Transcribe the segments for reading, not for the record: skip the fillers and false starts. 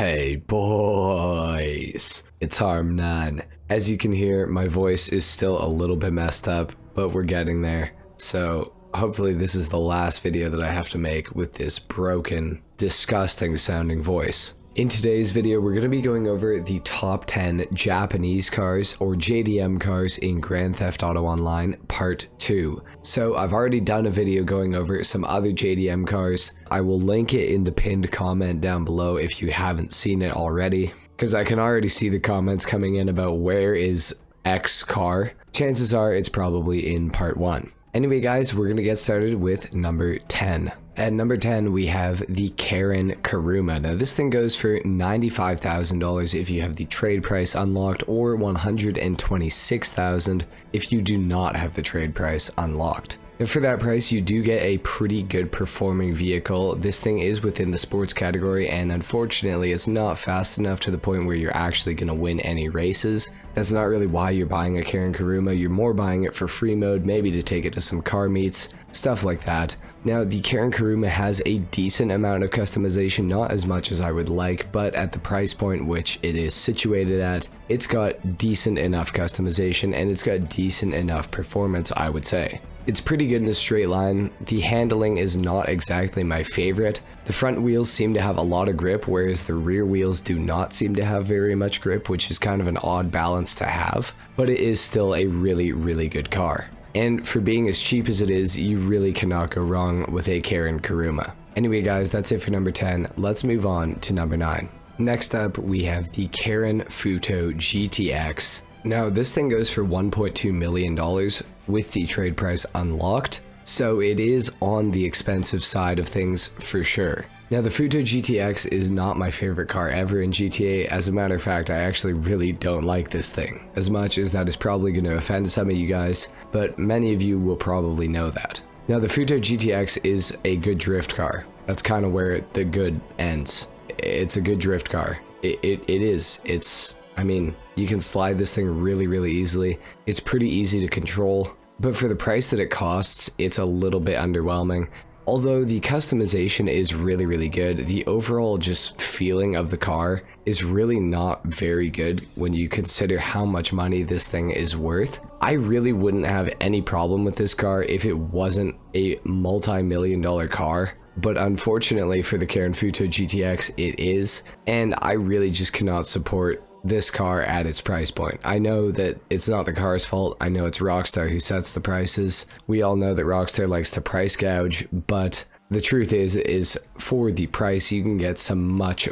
Hey boys, it's HarmNone. As you can hear, my voice is still a little bit messed up, but we're getting there. So hopefully this is the last video that I have to make with this broken, disgusting sounding voice. In today's video, we're going to be going over the top 10 Japanese cars or JDM cars in Grand Theft Auto Online Part 2. So I've already done a video going over some other JDM cars. I will link it in the pinned comment down below if you haven't seen it already, because I can already see the comments coming in about where is X car. Chances are it's probably in Part 1. Anyway guys, we're going to get started with number 10. At number 10, we have the Kuruma. Now this thing goes for $95,000 if you have the trade price unlocked, or $126,000 if you do not have the trade price unlocked. And for that price, you do get a pretty good performing vehicle. This thing is within the sports category, and unfortunately it's not fast enough to the point where you're actually going to win any races. That's not really why you're buying a Kuruma. You're more buying it for free mode, maybe to take it to some car meets, stuff like that. Now, the Kuruma has a decent amount of customization, not as much as I would like, but at the price point which it is situated at, it's got decent enough customization and it's got decent enough performance, I would say. It's pretty good in a straight line. The handling is not exactly my favorite. The front wheels seem to have a lot of grip, whereas the rear wheels do not seem to have very much grip, which is kind of an odd balance to have, but it is still a really good car. And for being as cheap as it is, you really cannot go wrong with a Kuruma. Anyway guys, that's it for number 10. Let's move on to number 9. Next up, we have the Futo GTX. Now this thing goes for $1.2 million with the trade price unlocked, so it is on the expensive side of things for sure. Now the Futo GTX is not my favorite car ever in GTA. As a matter of fact, I actually really don't like this thing, as much as that is probably going to offend some of you guys, but many of you will probably know that. Now the Futo GTX is a good drift car. That's kind of where the good ends. It's a good drift car. It is. I mean, you can slide this thing really easily. It's pretty easy to control, but for the price that it costs, it's a little bit underwhelming. Although the customization is really good, the overall just feeling of the car is really not very good when you consider how much money this thing is worth. I really wouldn't have any problem with this car if it wasn't a multi-million-dollar car. But unfortunately for the Futo GTX, it is, and I really just cannot support this car at its price point. I know that it's not the car's fault. I know it's Rockstar who sets the prices. We all know that Rockstar likes to price gouge, but the truth is for the price, you can get some much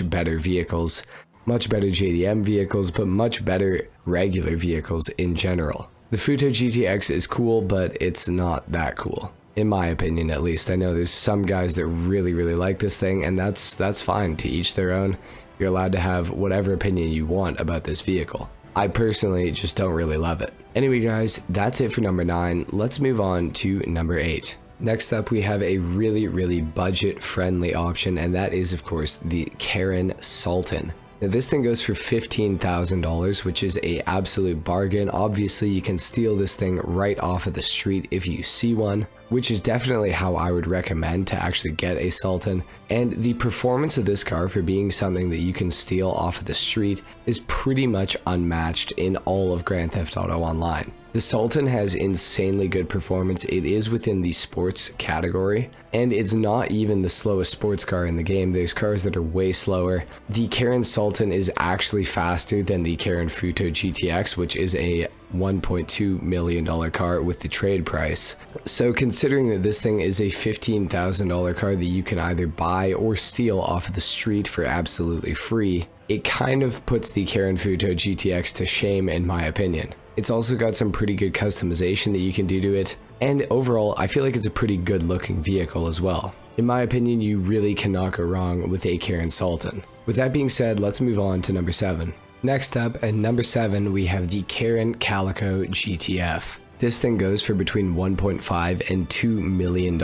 better vehicles, much better JDM vehicles, but much better regular vehicles in general. The Futo GTX is cool, but it's not that cool. In my opinion, at least. I know there's some guys that really like this thing, and that's fine. To each their own. You're allowed to have whatever opinion you want about this vehicle. I personally just don't really love it. Anyway guys, that's it for number 9. Let's move on to number 8. Next up, we have a really budget friendly option, and that is of course the Sultan. Now this thing goes for $15,000, which is a absolute bargain. Obviously you can steal this thing right off of the street if you see one, which is definitely how I would recommend to actually get a Sultan. And the performance of this car for being something that you can steal off of the street is pretty much unmatched in all of Grand Theft Auto Online. The Sultan has insanely good performance. It is within the sports category, and it's not even the slowest sports car in the game. There's cars that are way slower. The Sultan is actually faster than the Futo GTX, which is a $1.2 million car with the trade price. So considering that this thing is a $15,000 car that you can either buy or steal off of the street for absolutely free, it kind of puts the Futo GTX to shame in my opinion. It's also got some pretty good customization that you can do to it, and overall I feel like it's a pretty good looking vehicle as well. In my opinion, you really cannot go wrong with a Sultan. With that being said, let's move on to number 7. Next up, at number 7, we have the Calico GTF. This thing goes for between $1.5 and $2 million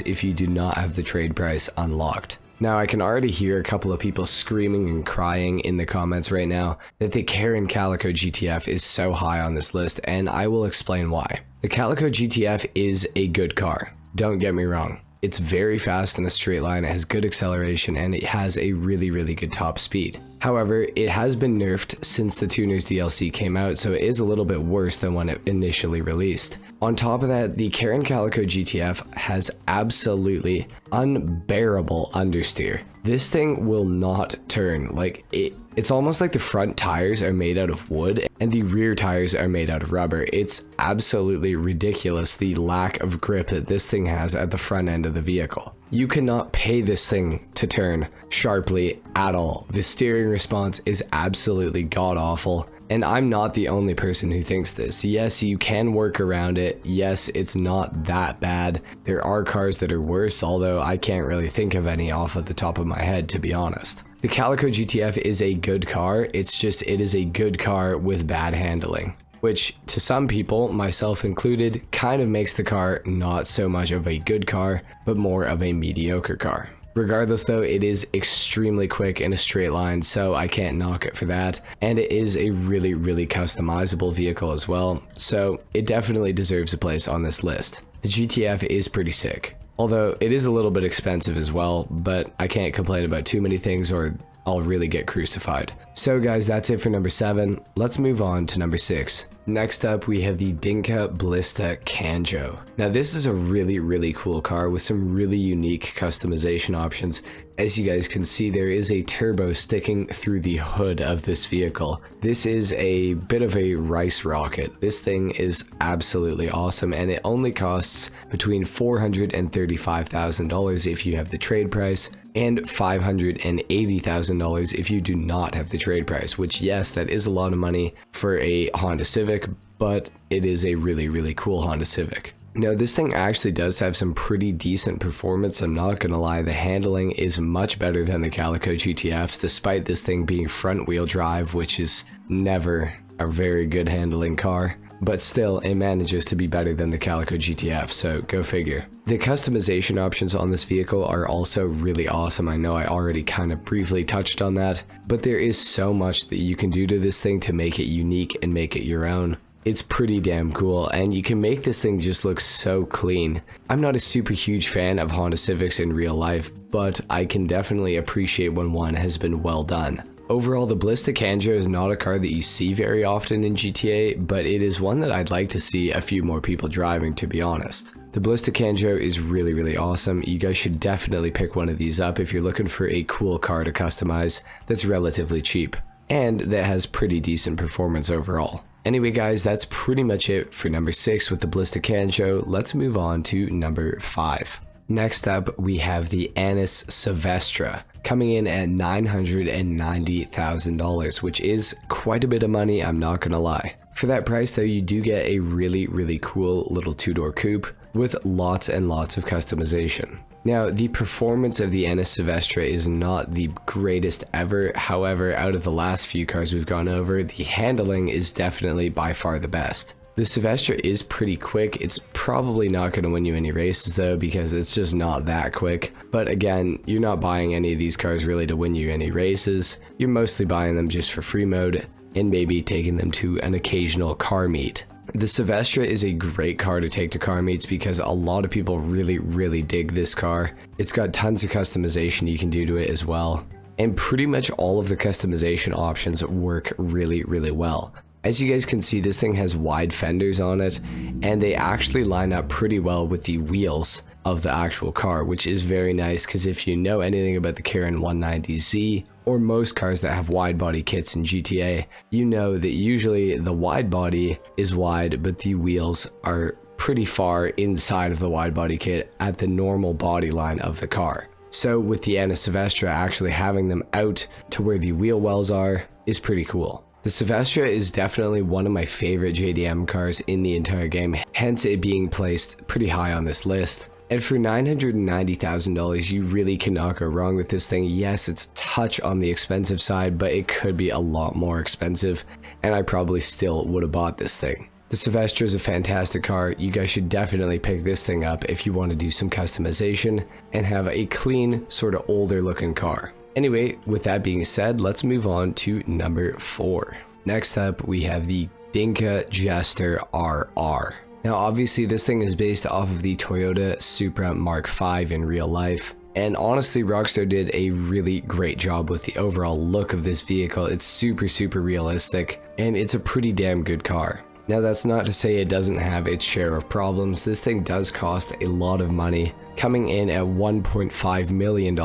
if you do not have the trade price unlocked. Now, I can already hear a couple of people screaming and crying in the comments right now that the Calico GTF is so high on this list, and I will explain why. The Calico GTF is a good car. Don't get me wrong. It's very fast in a straight line, it has good acceleration, and it has a really good top speed. However, it has been nerfed since the Tuners DLC came out, so it is a little bit worse than when it initially released. On top of that, the Calico GTF has absolutely unbearable understeer. This thing will not turn. Like, it's almost like the front tires are made out of wood and the rear tires are made out of rubber. It's absolutely ridiculous the lack of grip that this thing has at the front end of the vehicle. You cannot pay this thing to turn sharply at all. The steering response is absolutely god-awful, and I'm not the only person who thinks this. Yes, you can work around it. Yes, it's not that bad. There are cars that are worse, although I can't really think of any off of the top of my head, to be honest. The Calico GTF is a good car, it's just it is a good car with bad handling, which to some people, myself included, kind of makes the car not so much of a good car, but more of a mediocre car. Regardless though, it is extremely quick in a straight line, so I can't knock it for that, and it is a really customizable vehicle as well, so it definitely deserves a place on this list. The GTF is pretty sick, although it is a little bit expensive as well, but I can't complain about too many things or I'll really get crucified. So guys, that's it for number 7. Let's move on to number 6. Next up, we have the DBista Kanjo. Now this is a really cool car with some really unique customization options. As you guys can see, there is a turbo sticking through the hood of this vehicle. This is a bit of a rice rocket. This thing is absolutely awesome, and it only costs between $435,000 if you have the trade price and $580,000 if you do not have the trade price, which yes, that is a lot of money for a Honda Civic, but it is a really cool Honda Civic. Now this thing actually does have some pretty decent performance, I'm not gonna lie. The handling is much better than the Calico GTFs, despite this thing being front wheel drive, which is never a very good handling car. But still, it manages to be better than the Calico GTF, so go figure. The customization options on this vehicle are also really awesome. I know I already kind of briefly touched on that, but there is so much that you can do to this thing to make it unique and make it your own. It's pretty damn cool, and you can make this thing just look so clean. I'm not a super huge fan of Honda Civics in real life, but I can definitely appreciate when one has been well done. Overall, the DBista Kanjo is not a car that you see very often in GTA, but it is one that I'd like to see a few more people driving, to be honest. The DBista Kanjo is really awesome. You guys should definitely pick one of these up if you're looking for a cool car to customize that's relatively cheap, and that has pretty decent performance overall. Anyway guys, that's pretty much it for number 6 with the DBista Kanjo. Let's move on to number 5. Next up, we have the ENUS Sylvestre, coming in at $990,000, which is quite a bit of money, I'm not gonna lie. For that price though, you do get a really cool little 2-door coupe with lots and lots of customization. Now, the performance of the ENUS Sylvestre is not the greatest ever. However, out of the last few cars we've gone over, the handling is definitely by far the best. The Sylvestre is pretty quick. It's probably not going to win you any races though, because it's just not that quick. But again, you're not buying any of these cars really to win you any races. You're mostly buying them just for free mode and maybe taking them to an occasional car meet. The Sylvestre is a great car to take to car meets because a lot of people really dig this car. It's got tons of customization you can do to it as well, and pretty much all of the customization options work really well. As you guys can see, this thing has wide fenders on it, and they actually line up pretty well with the wheels of the actual car, which is very nice because if you know anything about the Kirin 190Z or most cars that have wide body kits in GTA, you know that usually the wide body is wide, but the wheels are pretty far inside of the wide body kit at the normal body line of the car. So with the ENUS Sylvestre, actually having them out to where the wheel wells are is pretty cool. The Sylvestre is definitely one of my favorite JDM cars in the entire game, hence it being placed pretty high on this list. And for $990,000, you really cannot go wrong with this thing. Yes, it's a touch on the expensive side, but it could be a lot more expensive, and I probably still would have bought this thing. The Sylvestre is a fantastic car. You guys should definitely pick this thing up if you want to do some customization and have a clean, sort of older looking car. Anyway, with that being said, let's move on to number 4. Next up, we have the Jester RR. Now obviously this thing is based off of the Toyota Supra Mark V in real life. And honestly, Rockstar did a really great job with the overall look of this vehicle. It's super realistic, and it's a pretty damn good car. Now that's not to say it doesn't have its share of problems. This thing does cost a lot of money, coming in at $1.5 million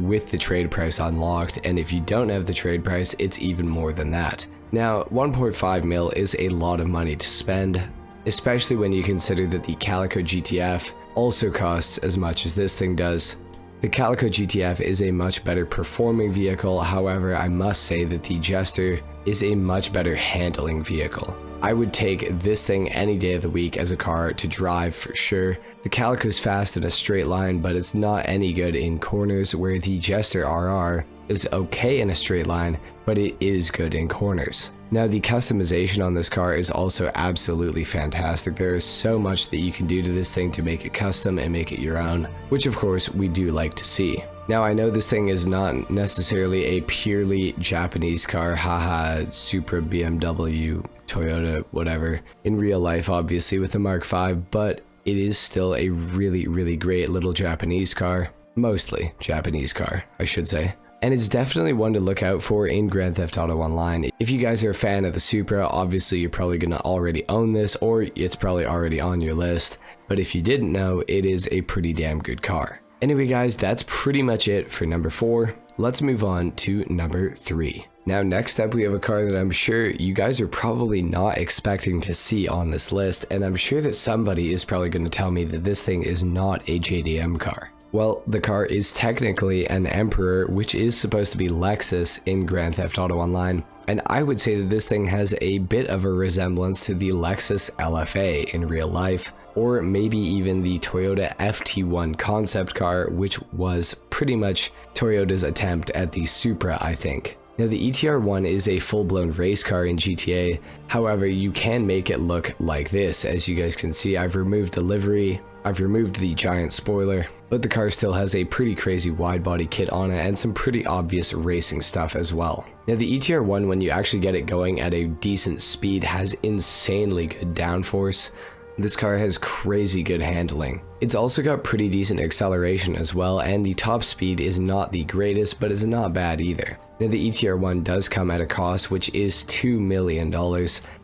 with the trade price unlocked, and if you don't have the trade price, it's even more than that. Now 1.5 mil is a lot of money to spend, especially when you consider that the Calico GTF also costs as much as this thing does. The Calico GTF is a much better performing vehicle, however I must say that the Jester is a much better handling vehicle. I would take this thing any day of the week as a car to drive for sure. The Calico's fast in a straight line, but it's not any good in corners, where the Jester RR is okay in a straight line, but it is good in corners. Now the customization on this car is also absolutely fantastic. There is so much that you can do to this thing to make it custom and make it your own, which of course we do like to see. Now I know this thing is not necessarily a purely Japanese car, haha, Supra, BMW, Toyota, whatever, in real life obviously with the Mark V, but it is still a really great little Japanese car, mostly Japanese car, I should say. And it's definitely one to look out for in Grand Theft Auto Online. If you guys are a fan of the Supra, obviously you're probably going to already own this, or it's probably already on your list, but if you didn't know, it is a pretty damn good car. Anyway guys, that's pretty much it for number 4. Let's move on to number 3. Now next up we have a car that I'm sure you guys are probably not expecting to see on this list, and I'm sure that somebody is probably going to tell me that this thing is not a JDM car. Well, the car is technically an Emperor, which is supposed to be Lexus in Grand Theft Auto Online, and I would say that this thing has a bit of a resemblance to the Lexus LFA in real life, or maybe even the Toyota FT1 concept car, which was pretty much Toyota's attempt at the Supra, I think. Now the ETR1 is a full-blown race car in GTA, however you can make it look like this. As you guys can see, I've removed the livery, I've removed the giant spoiler, but the car still has a pretty crazy wide body kit on it and some pretty obvious racing stuff as well. Now the ETR1, when you actually get it going at a decent speed, has insanely good downforce. This car has crazy good handling. It's also got pretty decent acceleration as well, and the top speed is not the greatest, but it's not bad either. Now the ETR1 does come at a cost, which is $2 million.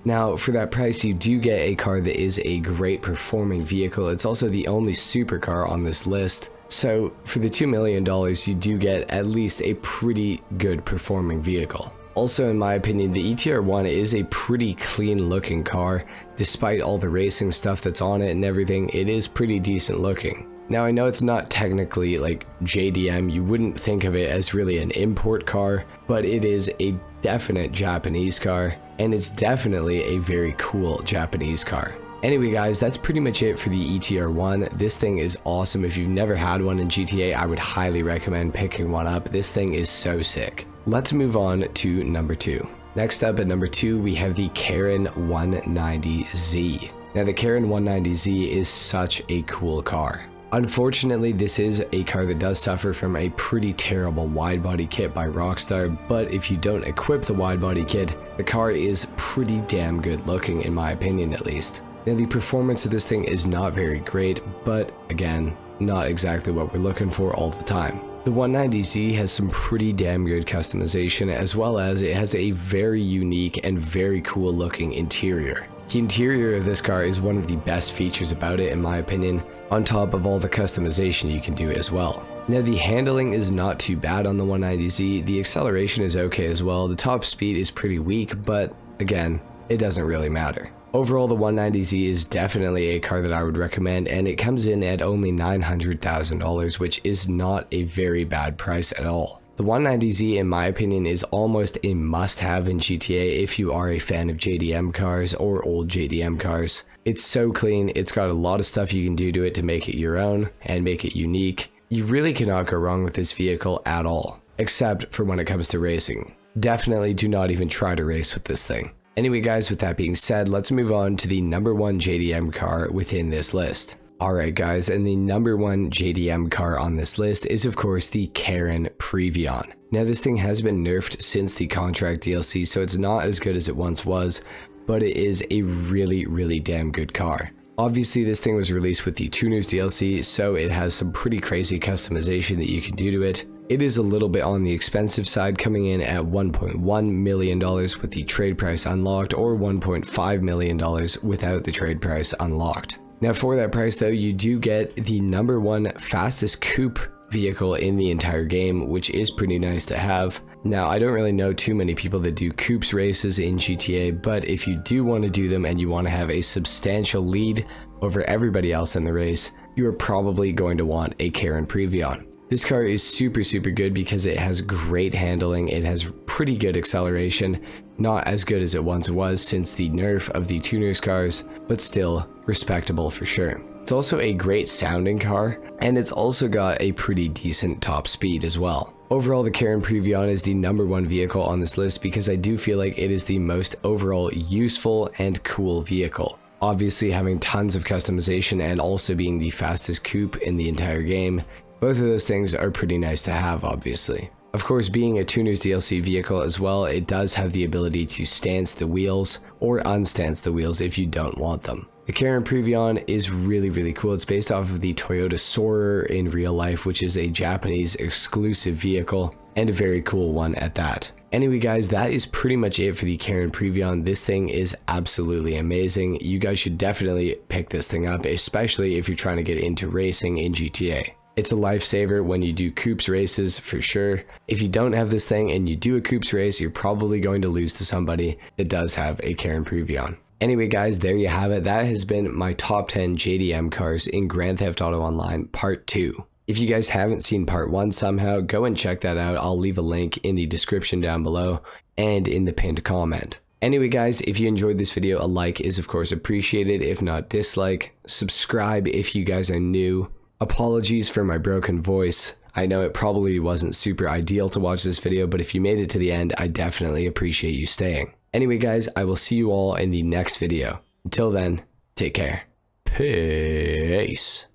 Now for that price you do get a car that is a great performing vehicle. It's also the only supercar on this list. So for the $2 million you do get at least a pretty good performing vehicle. Also, in my opinion, the ETR1 is a pretty clean looking car. Despite all the racing stuff that's on it and everything, it is pretty decent looking. Now I know it's not technically like JDM, you wouldn't think of it as really an import car, but it is a definite Japanese car, and it's definitely a very cool Japanese car. Anyway guys, that's pretty much it for the ETR1. This thing is awesome. If you've never had one in GTA, I would highly recommend picking one up. This thing is so sick. Let's move on to number 2. Next up at number 2, we have the Karin 190Z. Now the Karin 190Z is such a cool car. Unfortunately, this is a car that does suffer from a pretty terrible wide body kit by Rockstar, but if you don't equip the wide body kit, the car is pretty damn good looking, in my opinion at least. Now the performance of this thing is not very great, but again, not exactly what we're looking for all the time. The 190Z has some pretty damn good customization, as well as it has a very unique and very cool looking interior. The interior of this car is one of the best features about it, in my opinion, on top of all the customization you can do as well. Now the handling is not too bad on the 190Z, the acceleration is okay as well, the top speed is pretty weak, but again, it doesn't really matter. Overall, the 190Z is definitely a car that I would recommend, and it comes in at only $900,000, which is not a very bad price at all. The 190Z, in my opinion, is almost a must-have in GTA if you are a fan of JDM cars or old JDM cars. It's so clean, it's got a lot of stuff you can do to it to make it your own and make it unique. You really cannot go wrong with this vehicle at all, except for when it comes to racing. Definitely do not even try to race with this thing. Anyway guys, with that being said, let's move on to the number 1 JDM car within this list. Alright guys, and the number 1 JDM car on this list is of course the Karin Previon. Now this thing has been nerfed since the contract DLC, so it's not as good as it once was, but it is a really damn good car. Obviously, this thing was released with the Tuners DLC, so it has some pretty crazy customization that you can do to it. It is a little bit on the expensive side, coming in at $1.1 million with the trade price unlocked, or $1.5 million without the trade price unlocked. Now for that price though, you do get the #1 fastest coupe vehicle in the entire game, which is pretty nice to have. Now, I don't really know too many people that do coupes races in GTA, but if you do want to do them and you want to have a substantial lead over everybody else in the race, you are probably going to want a Karin Previon. This car is super good because it has great handling, it has pretty good acceleration, not as good as it once was since the nerf of the Tuners cars, but still respectable for sure. It's also a great sounding car, and it's also got a pretty decent top speed as well. Overall, the Karin Previon is the #1 vehicle on this list because I do feel like it is the most overall useful and cool vehicle. Obviously, having tons of customization and also being the fastest coupe in the entire game, both of those things are pretty nice to have, obviously. Of course, being a Tuners DLC vehicle as well, it does have the ability to stance the wheels or unstance the wheels if you don't want them. The Karin Previon is really cool. It's based off of the Toyota Soarer in real life, which is a Japanese exclusive vehicle, and a very cool one at that. Anyway guys, that is pretty much it for the Karin Previon. This thing is absolutely amazing. You guys should definitely pick this thing up, especially if you're trying to get into racing in GTA. It's a lifesaver when you do coupes races for sure. If you don't have this thing and you do a coupes race, you're probably going to lose to somebody that does have a Karin Previon. Anyway guys, there you have it. That has been my top 10 JDM cars in Grand Theft Auto Online Part 2. If you guys haven't seen Part 1 somehow, go and check that out. I'll leave a link in the description down below and in the pinned comment. Anyway guys, if you enjoyed this video, a like is of course appreciated, if not dislike. Subscribe if you guys are new. Apologies for my broken voice. I know it probably wasn't super ideal to watch this video, but if you made it to the end, I definitely appreciate you staying. Anyway guys, I will see you all in the next video. Until then, take care. Peace.